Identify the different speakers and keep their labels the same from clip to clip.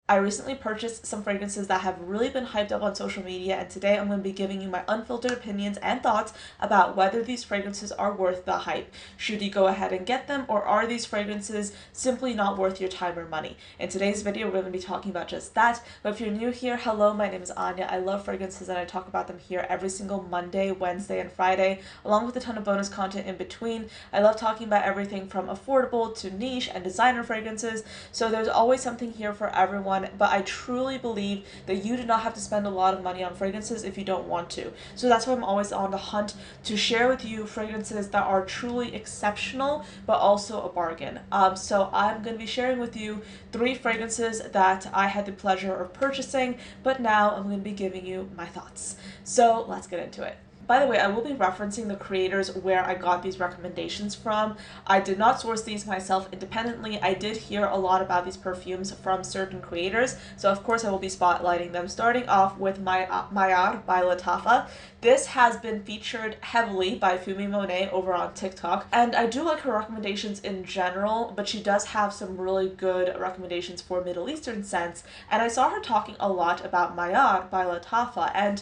Speaker 1: I recently purchased some fragrances that have really been hyped up on social media, and today I'm going to be giving you my unfiltered opinions and thoughts about whether these fragrances are worth the hype. Should you go ahead and get them, or are these fragrances simply not worth your time or money? In today's video, we're going to be talking about just that. But if you're new here, hello, my name is Anya. I love fragrances and I talk about them here every single Monday, Wednesday, and Friday, along with a ton of bonus content in between. I love talking about everything from affordable to niche and designer fragrances, so there's always something here for everyone, but I truly believe that you do not have to spend a lot of money on fragrances if you don't want to. So that's why I'm always on the hunt to share with you fragrances that are truly exceptional, but also a bargain. So I'm going to be sharing with you 3 fragrances that I had the pleasure of purchasing, but now I'm going to be giving you my thoughts. So let's get into it. By the way, I will be referencing the creators where I got these recommendations from. I did not source these myself independently. I did hear a lot about these perfumes from certain creators, so of course I will be spotlighting them, starting off with Mayar by Lattafa. This has been featured heavily by Fumi Monet over on TikTok, and I do like her recommendations in general, but she does have some really good recommendations for Middle Eastern scents, and I saw her talking a lot about Mayar by Lattafa, and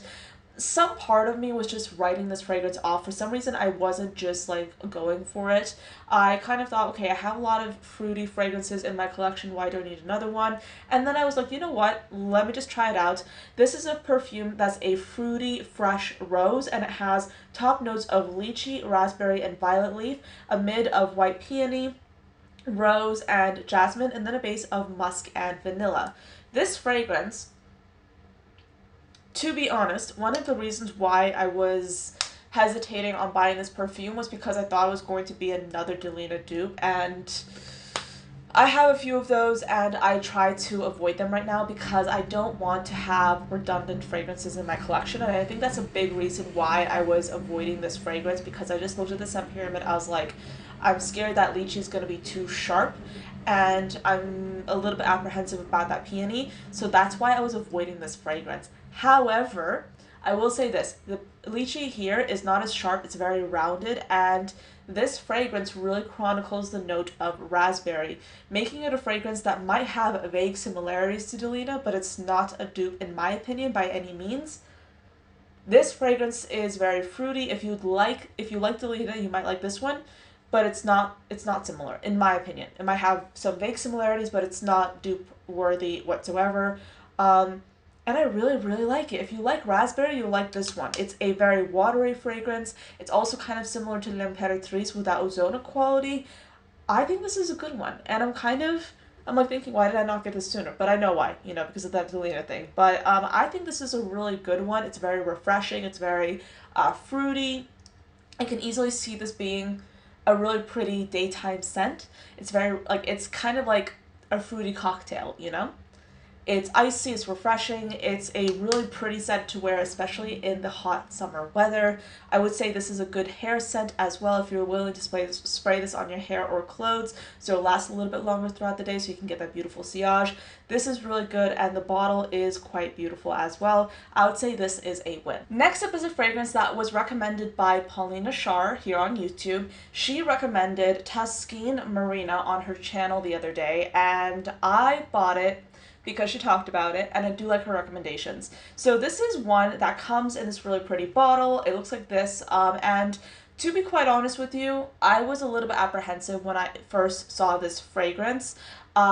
Speaker 1: some part of me was just writing this fragrance off. For some reason, I wasn't just like going for it. I kind of thought, okay, I have a lot of fruity fragrances in my collection. Why do I need another one? And then I was like, you know what? Let me just try it out. This is a perfume that's a fruity, fresh rose, and it has top notes of lychee, raspberry, and violet leaf, a mid of white peony, rose, and jasmine, and then a base of musk and vanilla. This fragrance, to be honest, one of the reasons why I was hesitating on buying this perfume was because I thought it was going to be another Delina dupe, and I have a few of those and I try to avoid them right now because I don't want to have redundant fragrances in my collection, and I think that's a big reason why I was avoiding this fragrance, because I just looked at the scent pyramid. I was like, I'm scared that lychee is going to be too sharp, and I'm a little bit apprehensive about that peony, so that's why I was avoiding this fragrance. However, I will say this, the lychee here is not as sharp, it's very rounded, and this fragrance really chronicles the note of raspberry, making it a fragrance that might have vague similarities to Delina, but it's not a dupe in my opinion by any means. This fragrance is very fruity. If you like Delina, you might like this one, but it's not similar in my opinion. It might have some vague similarities, but it's not dupe worthy whatsoever. And I really, really like it. If you like raspberry, you'll like this one. It's a very watery fragrance. It's also kind of similar to L'Impératrice with that ozona quality. I think this is a good one. And I'm like thinking, why did I not get this sooner? But I know why, because of that Delina thing. But I think this is a really good one. It's very refreshing. It's very fruity. I can easily see this being a really pretty daytime scent. It's very, it's kind of like a fruity cocktail, It's icy, it's refreshing, it's a really pretty scent to wear, especially in the hot summer weather. I would say this is a good hair scent as well if you're willing to spray this on your hair or clothes, so it'll last a little bit longer throughout the day so you can get that beautiful sillage. This is really good, and the bottle is quite beautiful as well. I would say this is a win. Next up is a fragrance that was recommended by Paulina Shar here on YouTube. She recommended Tuscan Marina on her channel the other day, and I bought it because she talked about it, and I do like her recommendations. So this is one that comes in this really pretty bottle. It looks like this, and to be quite honest with you, I was a little bit apprehensive when I first saw this fragrance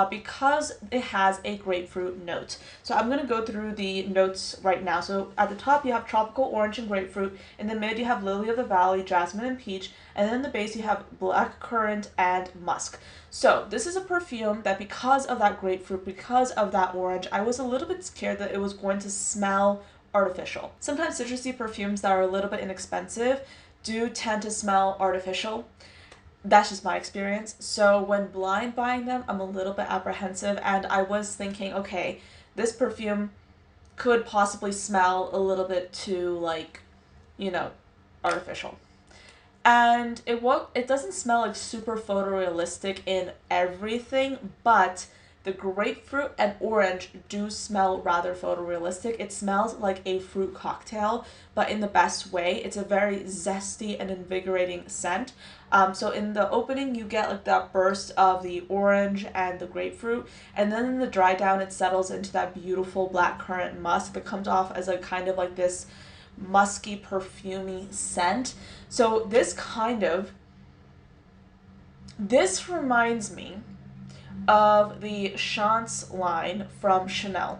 Speaker 1: because it has a grapefruit note. So I'm going to go through the notes right now. So at the top you have tropical orange and grapefruit, in the mid you have lily of the valley, jasmine and peach, and then in the base you have black currant and musk. So this is a perfume that, because of that grapefruit, because of that orange, I was a little bit scared that it was going to smell artificial. Sometimes citrusy perfumes that are a little bit inexpensive do tend to smell artificial. That's just my experience. So when blind buying them, I'm a little bit apprehensive, and I was thinking, okay, this perfume could possibly smell a little bit too, artificial. And it doesn't smell like super photorealistic in everything, but the grapefruit and orange do smell rather photorealistic. It smells like a fruit cocktail, but in the best way. It's a very zesty and invigorating scent. So in the opening, you get like that burst of the orange and the grapefruit, and then in the dry down, it settles into that beautiful blackcurrant musk that comes off as a kind of like this musky, perfumey scent. So this reminds me of the Chance line from Chanel.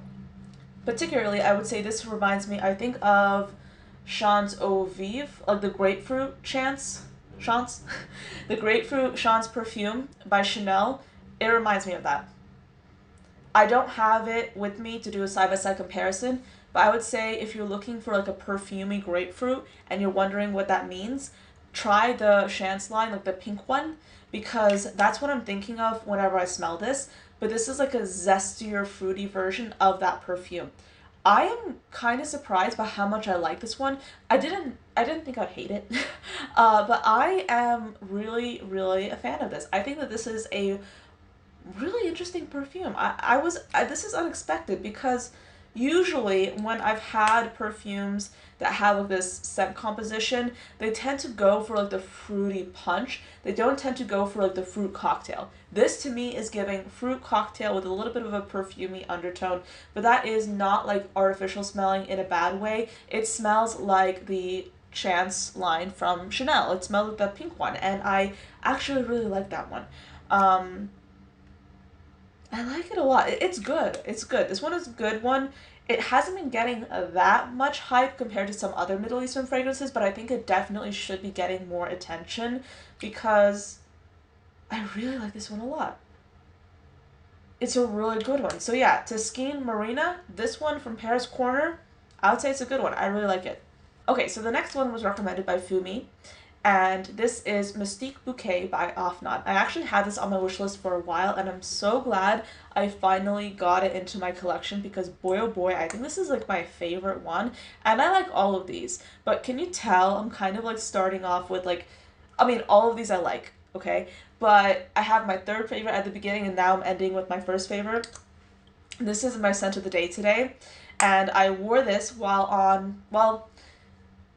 Speaker 1: Particularly, I would say this reminds me, I think, of Chance Eau Vive, like the grapefruit Chance, the grapefruit Chance perfume by Chanel. It reminds me of that. I don't have it with me to do a side-by-side comparison, but I would say if you're looking for like a perfumey grapefruit and you're wondering what that means, try the Chance line, like the pink one, because that's what I'm thinking of whenever I smell this. But this is like a zestier, fruity version of that perfume. I am kind of surprised by how much I like this one. I didn't think I'd hate it, but I am really, really a fan of this. I think that this is a really interesting perfume. This is unexpected because usually when I've had perfumes that have like this scent composition, they tend to go for like the fruity punch. They don't tend to go for like the fruit cocktail. This to me is giving fruit cocktail with a little bit of a perfumey undertone, but that is not like artificial smelling in a bad way. It smells like the Chance line from Chanel. It smells like that pink one, and I actually really like that one. I like it a lot. It's good. It's good. This one is a good one. It hasn't been getting that much hype compared to some other Middle Eastern fragrances, but I think it definitely should be getting more attention because I really like this one a lot. It's a really good one. So yeah, Tuskine Marina, this one from Paris Corner, I would say it's a good one. I really like it. Okay, so the next one was recommended by Fumi, and this is Mystique Bouquet by Afnan. I actually had this on my wish list for a while, and I'm so glad I finally got it into my collection because boy oh boy, I think this is like my favorite one, and I like all of these, but can you tell I'm kind of like starting off with like, I mean, all of these I like, okay? But I have my third favorite at the beginning, and now I'm ending with my first favorite. This is my scent of the day today, and I wore this well,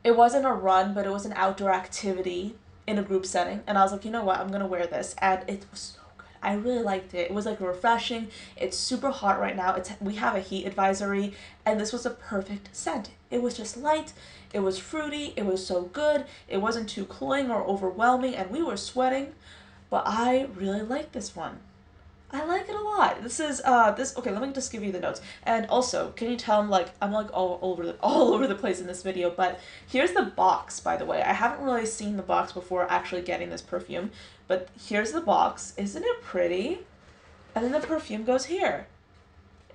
Speaker 1: it wasn't a run, but it was an outdoor activity in a group setting. And I was like, you know what? I'm going to wear this. And it was so good. I really liked it. It was like refreshing. It's super hot right now. We have a heat advisory. And this was a perfect scent. It was just light. It was fruity. It was so good. It wasn't too cloying or overwhelming. And we were sweating. But I really liked this one. I like it a lot. This is okay, let me just give you the notes. And also, can you tell I'm like all over the place in this video, but here's the box, by the way. I haven't really seen the box before actually getting this perfume, but here's the box. Isn't it pretty? And then the perfume goes here.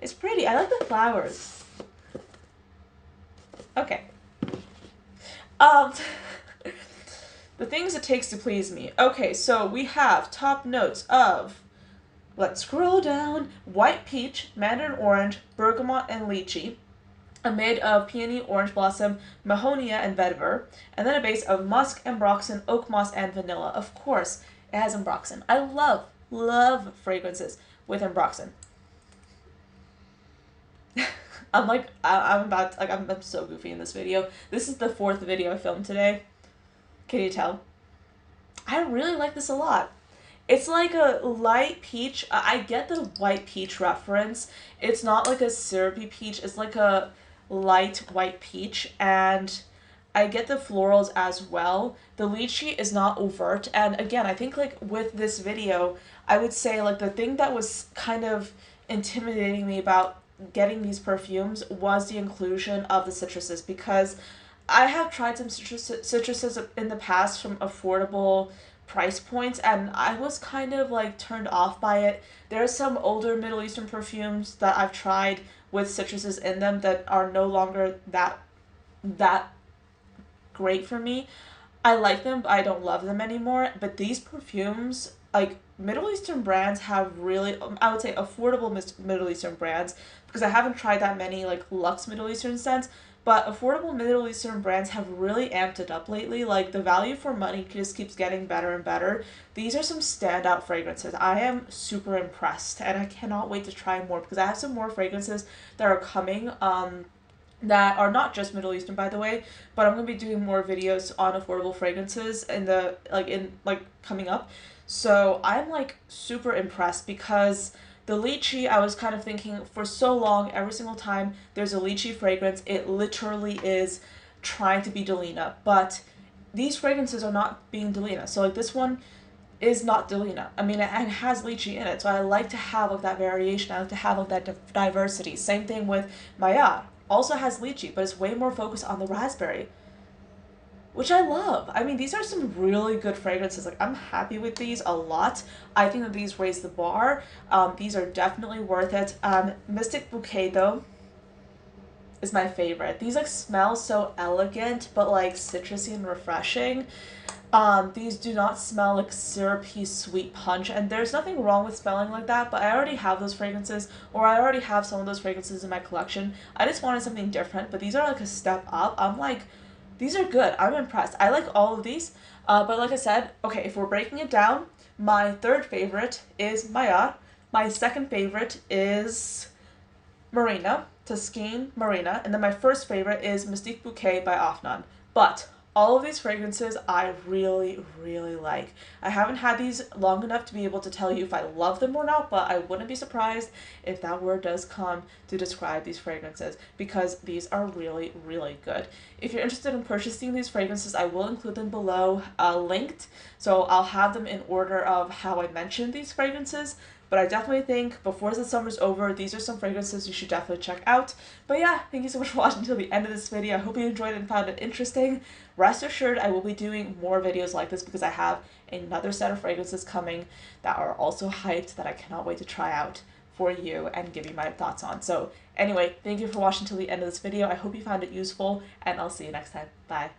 Speaker 1: It's pretty. I like the flowers. Okay. The things it takes to please me. Okay, so we have top notes of, let's scroll down. White peach, mandarin orange, bergamot, and lychee. A made of peony, orange blossom, mahonia, and vetiver. And then a base of musk, ambroxan, oak moss, and vanilla. Of course, it has ambroxan. I love fragrances with ambroxan. I'm so goofy in this video. This is the fourth video I filmed today. Can you tell? I really like this a lot. It's like a light peach. I get the white peach reference. It's not like a syrupy peach. It's like a light white peach. And I get the florals as well. The lychee is not overt. And again, I think like with this video, I would say like the thing that was kind of intimidating me about getting these perfumes was the inclusion of the citruses, because I have tried some citruses in the past from affordable price points, and I was kind of like turned off by it. There are some older Middle Eastern perfumes that I've tried with citruses in them that are no longer that great for me. I like them, but I don't love them anymore. But these perfumes, like Middle Eastern brands have really, I would say affordable Middle Eastern brands, because I haven't tried that many like luxe Middle Eastern scents, but affordable Middle Eastern brands have really amped it up lately. Like, the value for money just keeps getting better and better. These are some standout fragrances. I am super impressed, and I cannot wait to try more because I have some more fragrances that are coming. That are not just Middle Eastern, by the way, but I'm gonna be doing more videos on affordable fragrances in the coming up. So I'm like super impressed because the lychee, I was kind of thinking for so long, every single time there's a lychee fragrance, it literally is trying to be Delina, but these fragrances are not being Delina. So like this one is not Delina. I mean, it has lychee in it, so I like to have like that variation. I like to have like that diversity. Same thing with Mayar. Also has lychee, but it's way more focused on the raspberry, which I love. I mean, these are some really good fragrances. Like, I'm happy with these a lot. I think that these raise the bar. These are definitely worth it. Mystic Bouquet, though, is my favorite. These, like, smell so elegant, but, like, citrusy and refreshing. These do not smell like syrupy sweet punch, and there's nothing wrong with smelling like that, but I already have those fragrances, or I already have some of those fragrances in my collection. I just wanted something different, but these are like a step up. I'm like, these are good. I'm impressed. I like all of these, but like I said, okay, if we're breaking it down, my third favorite is Mayar. My second favorite is Marina, Tuscan Marina, and then my first favorite is Mystique Bouquet by Afnan. But all of these fragrances I really, really like. I haven't had these long enough to be able to tell you if I love them or not, but I wouldn't be surprised if that word does come to describe these fragrances because these are really, really good. If you're interested in purchasing these fragrances, I will include them below linked, so I'll have them in order of how I mentioned these fragrances. But I definitely think before the summer's over, these are some fragrances you should definitely check out. But yeah, thank you so much for watching until the end of this video. I hope you enjoyed it and found it interesting. Rest assured, I will be doing more videos like this because I have another set of fragrances coming that are also hyped that I cannot wait to try out for you and give you my thoughts on. So anyway, thank you for watching until the end of this video. I hope you found it useful, and I'll see you next time. Bye.